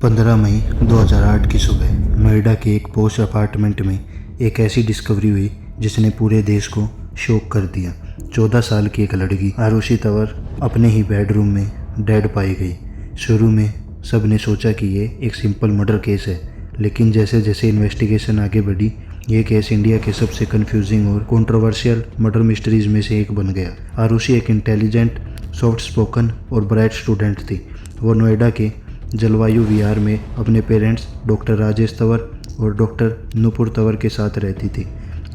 15 मई 2008 की सुबह नोएडा के एक पोश अपार्टमेंट में एक ऐसी डिस्कवरी हुई जिसने पूरे देश को शॉक कर दिया। 14 साल की एक लड़की आरुषि तंवर अपने ही बेडरूम में डेड पाई गई। शुरू में सब ने सोचा कि ये एक सिंपल मर्डर केस है, लेकिन जैसे जैसे इन्वेस्टिगेशन आगे बढ़ी ये केस इंडिया के सबसे कंफ्यूजिंग और कंट्रोवर्शियल मर्डर मिस्ट्रीज में से एक बन गया। आरुषि एक इंटेलिजेंट, सॉफ्ट स्पोकन और ब्राइट स्टूडेंट थी। वो नोएडा के जलवायु विहार में अपने पेरेंट्स डॉक्टर राजेश तंवर और डॉक्टर नुपुर तंवर के साथ रहती थी।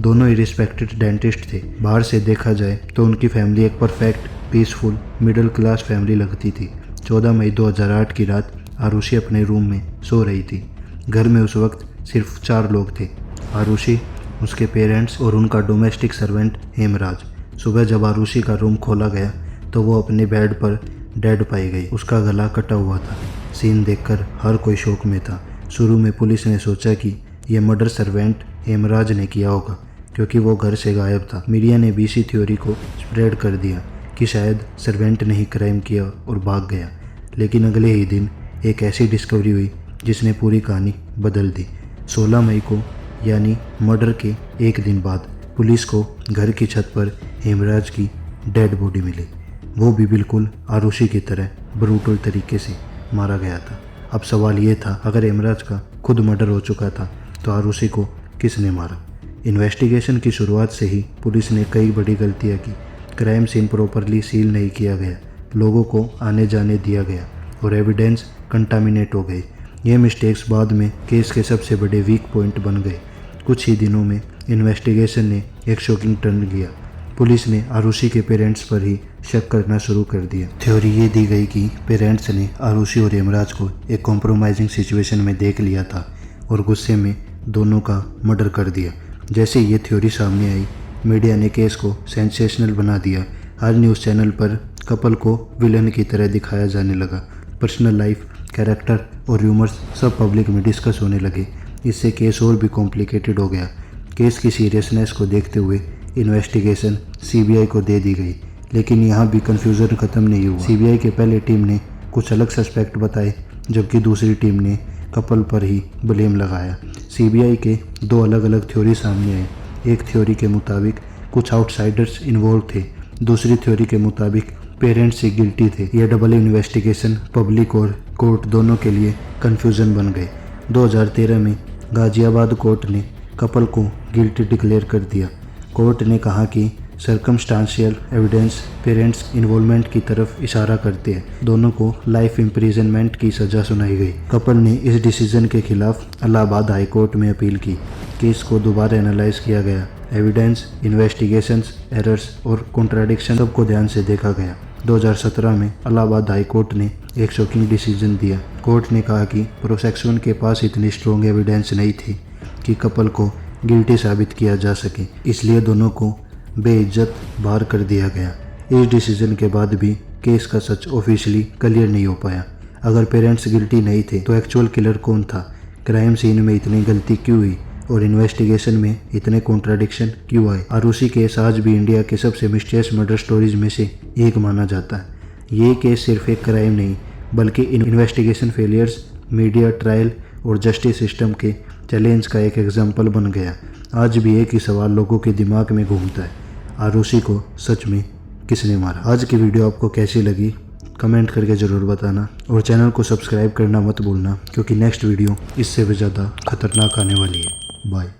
दोनों ही रिस्पेक्टेड डेंटिस्ट थे। बाहर से देखा जाए तो उनकी फैमिली एक perfect, peaceful, middle class family लगती थी। 14 मई 2008 की रात आरुषि अपने रूम में सो रही थी। घर में उस वक्त सिर्फ 4 लोग थे, आरुषि, उसके पेरेंट्स और उनका डोमेस्टिक सर्वेंट हेमराज। सुबह जब आरुषि का रूम खोला गया तो वो अपने बेड पर डेड पाई गई। उसका गला कटा हुआ था। सीन देखकर हर कोई शौक में था। शुरू में पुलिस ने सोचा कि यह मर्डर सर्वेंट हेमराज ने किया होगा, क्योंकि वो घर से गायब था। मीडिया ने भी इसी थ्योरी को स्प्रेड कर दिया कि शायद सर्वेंट ने ही क्राइम किया और भाग गया। लेकिन अगले ही दिन एक ऐसी डिस्कवरी हुई जिसने पूरी कहानी बदल दी। 16 मई को, यानी मर्डर के एक दिन बाद, पुलिस को घर की छत पर हेमराज की डेड बॉडी मिली। वो भी बिल्कुल आरुषि की तरह ब्रूटल तरीके से मारा गया था। अब सवाल ये था, अगर हेमराज का खुद मर्डर हो चुका था तो आरुषि को किसने मारा? इन्वेस्टिगेशन की शुरुआत से ही पुलिस ने कई बड़ी गलतियां की। क्राइम सीन प्रॉपरली सील नहीं किया गया, लोगों को आने जाने दिया गया और एविडेंस कंटामिनेट हो गई। ये मिस्टेक्स बाद में केस के सबसे बड़े वीक पॉइंट बन गए। कुछ ही दिनों में इन्वेस्टिगेशन ने एक शॉकिंग टर्न लिया। पुलिस ने आरुषि के पेरेंट्स पर ही शक करना शुरू कर दिया। थ्योरी ये दी गई कि पेरेंट्स ने आरुषि और हेमराज को एक कॉम्प्रोमाइजिंग सिचुएशन में देख लिया था और गुस्से में दोनों का मर्डर कर दिया। जैसे ये थ्योरी सामने आई, मीडिया ने केस को सेंसेशनल बना दिया। हर न्यूज़ चैनल पर कपल को विलन की तरह दिखाया जाने लगा। पर्सनल लाइफ, कैरेक्टर और र्यूमर्स सब पब्लिक में डिस्कस होने लगे। इससे केस और भी कॉम्प्लिकेटेड हो गया। केस की सीरियसनेस को देखते हुए इन्वेस्टिगेशन सीबीआई को दे दी गई, लेकिन यहाँ भी कंफ्यूजन खत्म नहीं हुआ। सीबीआई के पहले टीम ने कुछ अलग सस्पेक्ट बताए, जबकि दूसरी टीम ने कपल पर ही ब्लेम लगाया। सीबीआई के 2 अलग अलग थ्योरी सामने आए। एक थ्योरी के मुताबिक कुछ आउटसाइडर्स इन्वॉल्व थे, दूसरी थ्योरी के मुताबिक पेरेंट्स ही गिल्टी थे। यह डबल इन्वेस्टिगेशन पब्लिक और कोर्ट दोनों के लिए कंफ्यूजन बन गए। 2013 में गाजियाबाद कोर्ट ने कपल को गिल्टी डिक्लेयर कर दिया। कोर्ट ने कहा कि सर्कमस्टांशियल एविडेंस पेरेंट्स इन्वॉल्वमेंट की तरफ इशारा करते हैं। दोनों को लाइफ इम्प्रिजनमेंट की सज़ा सुनाई गई। कपल ने इस डिसीजन के खिलाफ इलाहाबाद हाई कोर्ट में अपील की। केस को दोबारा एनालाइज किया गया। एविडेंस, इन्वेस्टिगेशंस, एरर्स और कॉन्ट्राडिक्शन सबको ध्यान से देखा गया। 2017 में इलाहाबाद हाई कोर्ट ने एक शॉकिंग डिसीजन दिया। कोर्ट ने कहा कि प्रोसेक्शन के पास इतनी स्ट्रॉन्ग एविडेंस नहीं थी कि कपल को गिल्टी साबित किया जा सके, इसलिए दोनों को बेइज्जत बाहर कर दिया गया। इस डिसीजन के बाद भी केस का सच ऑफिशियली क्लियर नहीं हो पाया। अगर पेरेंट्स गिल्टी नहीं थे तो एक्चुअल किलर कौन था? क्राइम सीन में इतनी गलती क्यों हुई और इन्वेस्टिगेशन में इतने कॉन्ट्राडिक्शन क्यों आए? आरुषि केस आज भी इंडिया के सबसे मिस्टीरियस मर्डर स्टोरीज में से एक माना जाता है। ये केस सिर्फ एक क्राइम नहीं, बल्कि इन्वेस्टिगेशन फेलियर्स, मीडिया ट्रायल और जस्टिस सिस्टम के चैलेंज का एक एग्जाम्पल बन गया। आज भी एक ही सवाल लोगों के दिमाग में घूमता है, आरुषि को सच में किसने मारा? आज की वीडियो आपको कैसी लगी कमेंट करके ज़रूर बताना और चैनल को सब्सक्राइब करना मत भूलना, क्योंकि नेक्स्ट वीडियो इससे भी ज़्यादा खतरनाक आने वाली है। बाय।